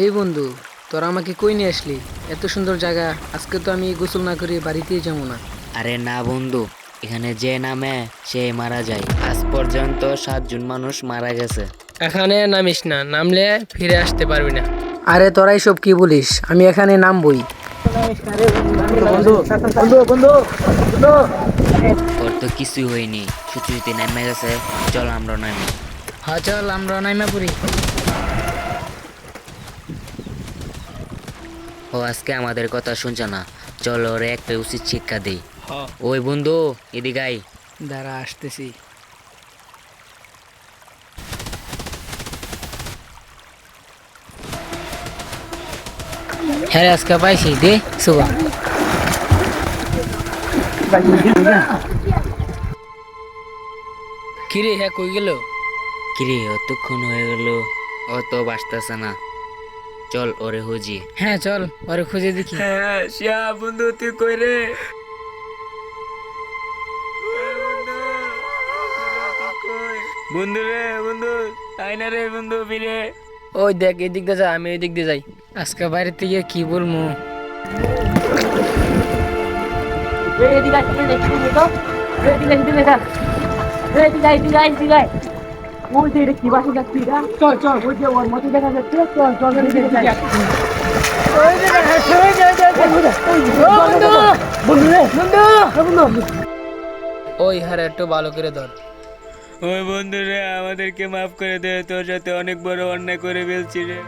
এই বন্ধু, তোরা আমাকে কই নিয়ে আসলি? এত সুন্দর জায়গা, আজকে তো আমি গোসল না করে বাড়িতেই যাবো না। আরে না বন্ধু, এখানে যে নামে সে মারা যায়। আজ পর্যন্ত 7 জন মানুষ মারা গেছে। এখানে নামিস না, নামলে ফিরে আসতে পারবি না। আরে তোরা সব কি বলিস? আমি এখানে নামবই। ওর তো কিছুই হয়নি, সুচুরিতে নেমে গেছে। চল আমরা নামি। হ্যাঁ চল, আমরা নাইমা পড়ি। ও আজকে আমাদের কথা শুনছে না, চল ওরে একটা উচিত শিক্ষা দেই। ওই বন্ধু, এদিকে আয়। দাঁড়া, আসতেছি। হ্যাঁ, আজকে পাইছি, দে সুবা। কিরে, হ্যাঁ কই গেল? কিরে অতক্ষণ হয়ে গেল, ও তো বাসতেছে না। চল ওরে খুঁজি। হ্যাঁ চল, ওরে খুঁজে দেখি। হ্যাঁ শিয়া বন্ধু, তুই কই রে? বন্ধু রে বন্ধু, আয় না রে বন্ধু, ফিরে। ওই দেখ, এদিক দিয়ে যা, আমি এদিক দিয়ে যাই। আজকে বাইরে থেকে কি বলবো? ওই হারে একটু ভালো করে ধর। ওই বন্ধু রে, আমাদেরকে মাফ করে দে, তোর সাথে অনেক বড় অন্যায় করে ফেলছি রে।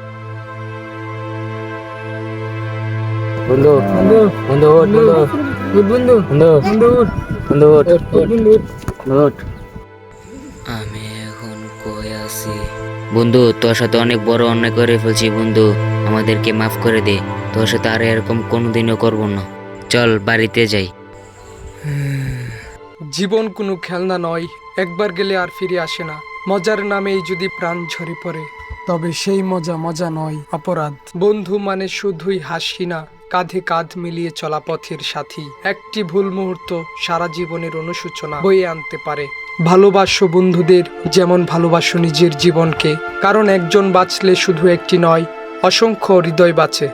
বন্ধু বন্ধু বন্ধু বন্ধু বন্ধু বন্ধু বন্ধু বন্ধু, আমি এখন কই আছি? বন্ধু, তোর সাথে অনেক বড় অন্যায় করে ফেলছি বন্ধু, আমাদেরকে মাফ করে দে। তোর সাথে আর এরকম কোনোদিনও করবো না। চল বাড়িতে যাই। জীবন কোনো খেলনা নয়, একবার গেলে আর ফিরে আসে না। মজার নামেই যদি প্রাণ ঝরে পড়ে, তবে সেই মজা মজা নয়, অপরাধ। বন্ধু মানে শুধুই হাসি না, কাঁধে কাঁধ মিলিয়ে চলা পথের সাথী। একটি ভুল মুহূর্ত সারা জীবনের অনুশোচনা বয়ে আনতে পারে। ভালোবাসো বন্ধুদের যেমন ভালোবাসো নিজের জীবনকে, কারণ একজন বাঁচলে শুধু একটি নয়, অসংখ্য হৃদয় বাঁচে।